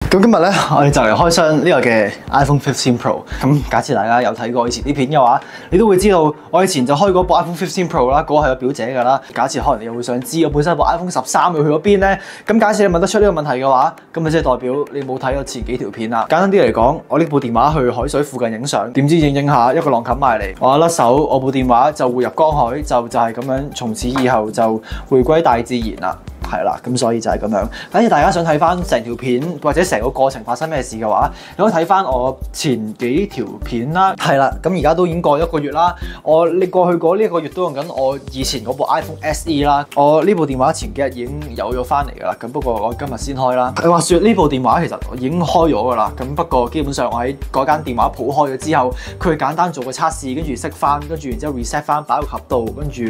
咁今日咧，我哋就嚟開箱呢個嘅 iPhone 15 Pro。咁假設大家有睇過以前啲片嘅話，你都會知道我以前就開過部 iPhone 15 Pro 啦，嗰個係我表姐㗎啦。假設可能你又會想知我本身部 iPhone 13又去咗邊咧？咁假設你問得出呢個問題嘅話，咁咪即係代表你冇睇我前幾條片啦。簡單啲嚟講，我呢部電話去海水附近影相，點知影下一個浪冚埋嚟，我一甩手，我部電話就匯入江海，就係咁樣，從此以後就回歸大自然啦。係啦，咁所以就係咁樣。假設大家想睇翻成條片或者成個過程發生咩事嘅話，你可以睇翻我前幾條片啦。係啦，咁而家都已經過1個月啦。你過去嗰呢1個月都用緊我以前嗰部 iPhone SE 啦。我呢部電話前幾日已經有咗翻嚟㗎啦。咁不過我今日先開啦。話說呢部電話其實我已經開咗㗎啦。咁不過基本上我喺嗰間電話鋪開咗之後，佢簡單做個測試，跟住熄翻，跟住然之後 reset 翻擺個盒度，跟住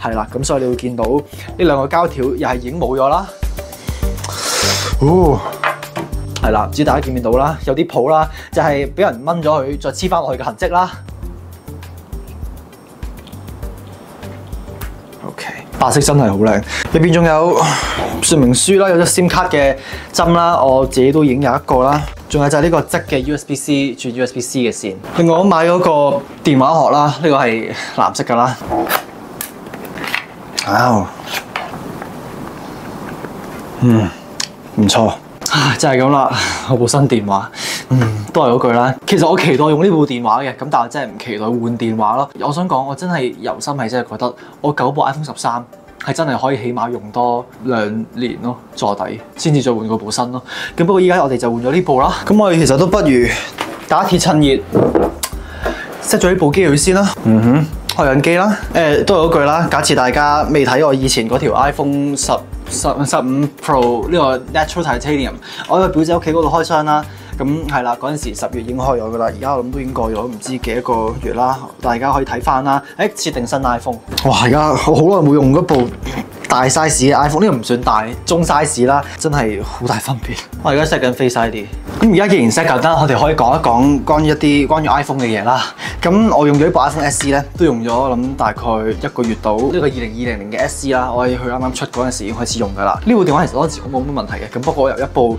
係啦。咁所以你會見到呢兩個膠條又係已經冇咗啦。係啦，唔知大家見唔見到啦？有啲泡啦，就係俾人掹咗佢，再黐翻落去嘅痕跡啦。OK， 白色真係好靚，入邊仲有說明書啦，有隻 SIM 卡嘅針啦，我自己都已經有一個啦。仲有就係呢個側嘅 USB-C 轉 USB-C 嘅線。另外我買咗個電話殼啦，呢個係藍色㗎啦。唔錯，就係咁啦。我部新電話，都係嗰句啦。其實我期待用呢部電話嘅，咁但係真係唔期待換電話咯。我想講，我真係由心係真係覺得，我舊部 iPhone 13係真係可以起碼用多2年咯，坐底先至再換嗰部新咯。咁不過依家我哋就換咗呢部啦。咁我哋其實都不如打鐵趁熱，set咗呢部機佢先啦。開緊機啦。都係嗰句啦。假設大家未睇我以前嗰條 iPhone 15 Pro 呢個 Natural Titanium， 我喺表姐屋企嗰度開箱啦。咁係啦，嗰陣時10月已經開咗㗎啦。而家我諗都已經過咗唔知幾多個月啦。大家可以睇翻啦。設定新 iPhone。哇！而家我好耐冇用嗰部大 size 嘅 iPhone， 呢個唔算大，中 size 啦，真係好大分別。我而家 set 緊 Face ID。咁而家既然 set 緊啦，我哋可以講一講關於 iPhone 嘅嘢啦。咁我用咗呢部 iPhone SE 咧，都用咗諗大概1個月到。呢個2020年嘅 SE 啦，我喺佢啱啱出嗰陣時已經開始用㗎啦。呢部電話其實嗰陣時我冇乜問題嘅。咁不過由一部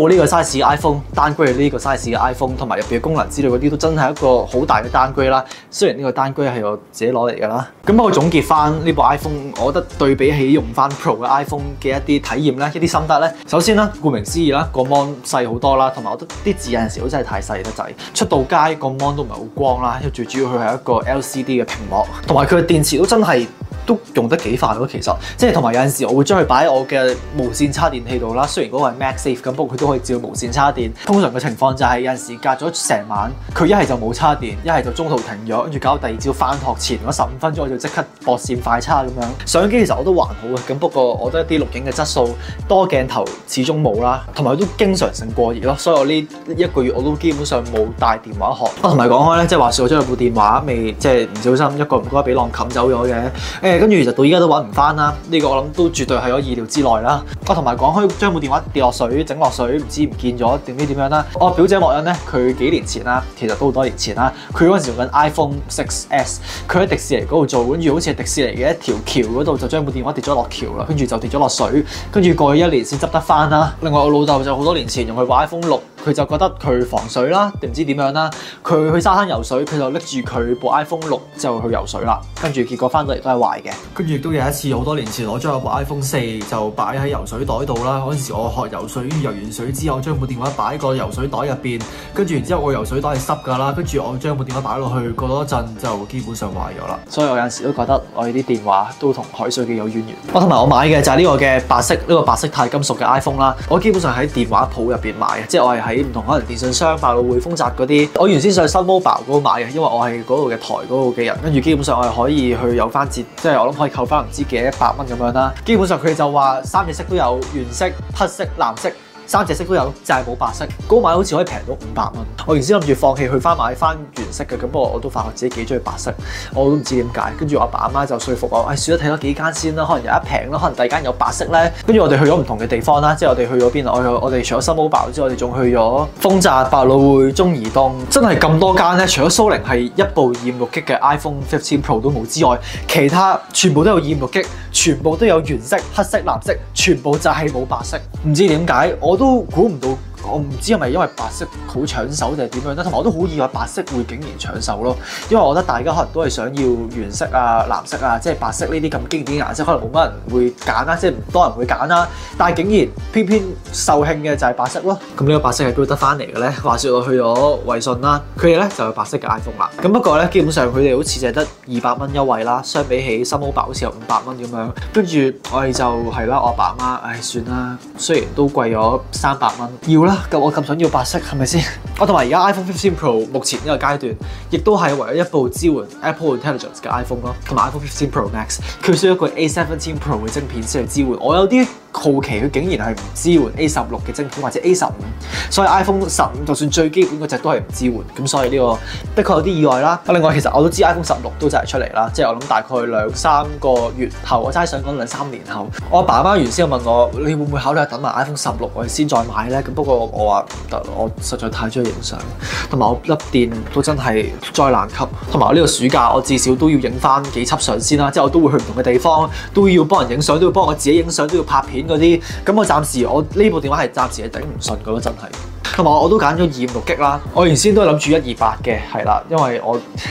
呢個 size 嘅 iPhone downgrade 呢個 size 嘅 iPhone， 同埋入邊嘅功能之類嗰啲都真係一個好大嘅downgrade啦。雖然呢個downgrade係我自己攞嚟㗎啦。咁不過總結翻呢部 iPhone， 我覺得對比起用翻 Pro 嘅 iPhone 嘅一啲體驗咧，一啲心得咧，首先啦，顧名思義啦，個 mon 細好多啦，同埋我覺得啲字有陣時都真係太細得滯，出到街個 mon 都唔係好光啦，因為最主要佢係一個 LCD 嘅屏幕，同埋佢嘅電池都真係都用得幾快咯，其實即係同埋有陣時我會將佢擺喺我嘅無線插電器度啦。雖然嗰個係 MagSafe 咁，不過佢都可以照無線插電。通常嘅情況就係有陣時隔咗成晚，佢一係就冇插電，一係就中途停咗，跟住搞到第二朝返學前嗰15分鐘我就即刻駁線快插咁樣。相機其實我都還好嘅，咁不過我覺得一啲錄影嘅質素多鏡頭始終冇啦，同埋都經常性過熱咯。所以我呢1個月我都基本上冇帶電話殼。同埋講開咧，即係話説我將部電話未即係唔小心一個唔該俾浪冚走咗嘅。跟住其實到依家都揾唔翻啦，呢個我諗都絕對係我意料之內啦。同埋講開將部電話跌落水、整落水，唔知唔見咗定唔知點樣啦。我表姐莫恩咧，佢幾年前啦，其實都好多年前啦，佢嗰陣時用緊 iPhone 6S， 佢喺迪士尼嗰度做，跟住好似係迪士尼嘅一條橋嗰度就將部電話跌咗落橋啦，跟住就跌咗落水，跟住過去1年先執得翻啦。另外我老豆就好多年前用佢部 iPhone 6，佢就覺得佢防水啦，定唔知點樣啦，佢去沙灘游水，佢就拎住佢部 iPhone 6就去游水啦，跟住結果翻到嚟都係壞嘅。跟住亦都有一次好多年前，我將我部 iPhone 4就擺喺游水袋度啦。嗰陣時我學游水，游完水之後將部電話擺喺個游水袋入邊，跟住然之後我游水袋係濕㗎啦，跟住我將部電話擺落去，過咗一陣就基本上壞咗啦。所以我有陣時都覺得我哋啲電話都同海水機有淵源。同埋我買嘅就係呢個嘅白色，呢個白色鈦金屬嘅 iPhone 啦。我基本上喺電話鋪入邊買嘅，即係我係喺唔同可能電信商、百老匯、豐澤嗰啲。我原先上 Sun Mobile 嗰度買嘅，因為我係嗰度嘅台嗰度嘅人，跟住基本上我係可以去有翻折，即係我諗可以扣翻唔知幾100蚊咁樣啦。基本上佢哋就話3隻色都有，原色、黑色、藍色。3隻色都有，就係冇白色。嗰買好似可以平到500蚊。我原先諗住放棄去買翻原色嘅，咁不過我都發覺自己幾中意白色，我都唔知點解。跟住我阿爸阿媽就說服我，算啦，睇多幾間先啦，可能有一平啦，可能第二間有白色咧。跟住我哋去咗唔同嘅地方啦，即係我哋去咗邊啊？我哋除咗Sun Mobile之外，我哋仲去咗豐澤、百老匯、中移動，真係咁多間咧。除咗蘇寧係一部256G嘅 iPhone 15 Pro 都冇之外，其他全部都有256G，全部都有原色、黑色、藍色，全部就係冇白色。唔知點解我都估唔到我唔知係咪因為白色好搶手定係點樣啦，同埋我都好意外白色會竟然搶手咯，因為我覺得大家可能都係想要原色啊、藍色啊，即係白色呢啲咁經典嘅顏色，可能冇乜人會揀啦，即係唔多人會揀啦。但係竟然偏偏受慶嘅就係白色咯。咁呢個白色係邊度得翻嚟嘅咧？話說我去咗維信啦，佢哋咧就有白色嘅 iPhone 啦。咁不過咧，基本上佢哋好似淨係得200蚊優惠啦，相比起 Sun Mobile 好似有500蚊咁樣。跟住我哋就係啦，我阿爸阿媽，唉算啦，雖然都貴咗300蚊，要啦。咁我咁想要白色係咪先？我同埋而家 iPhone 15 Pro 目前呢個階段，亦都係唯一一部支援 Apple Intelligence 嘅 iPhone 咯，同埋 iPhone 15 Pro Max， 佢需要一個 A17 Pro 嘅晶片先去支援。我有啲好奇佢竟然係唔支援 A16嘅晶片或者 A15，所以 iPhone 15就算最基本嗰隻都係唔支援，咁所以呢個的確有啲意外啦。另外其實我都知 iPhone 16都就係出嚟啦，即係我諗大概2-3個月後，我真係想講2-3年後。我阿爸阿媽原先問我，你會唔會考慮等埋 iPhone 16我哋先再買咧？咁不過我話唔得，我實在太中意影相，同埋我粒電都真係災難級，同埋我呢個暑假我至少都要影翻幾輯相先啦，即係我都會去唔同嘅地方，都要幫人影相，都要幫我自己影相，都要拍片嗰啲。咁我暫時我呢部電話係暫時係頂唔順㗎咯，真係。同埋我都揀咗256G啦，我原先都係諗住128嘅，係啦，因為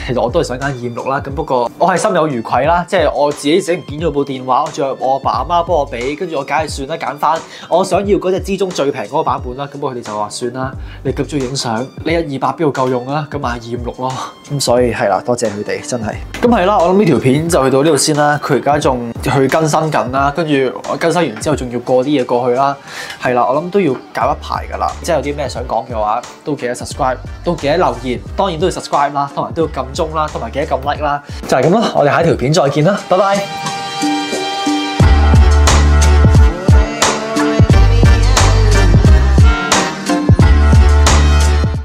其實我都係想揀256啦，咁不過我係心有餘悸啦，即係我自己整唔見咗部電話，仲有我阿爸阿媽幫我俾，跟住我梗係算啦，揀翻我想要嗰隻之中最平嗰個版本啦，咁佢哋就話算啦，你咁中意影相，你128邊度夠用啊？咁買256咯，咁所以係啦，多謝佢哋真係。咁係啦，我諗呢條片就去到呢度先啦，佢而家仲去更新緊啦，跟住我更新完之後仲要過啲嘢過去啦，係啦，我諗都要搞一排㗎啦，即係有啲咩想講嘅話，都記得 subscribe， 都記得留言，當然都要 subscribe 啦，同埋都要撳鐘啦，同埋記得撳 like 啦，就係咁啦，我哋下一條片再見啦，拜拜。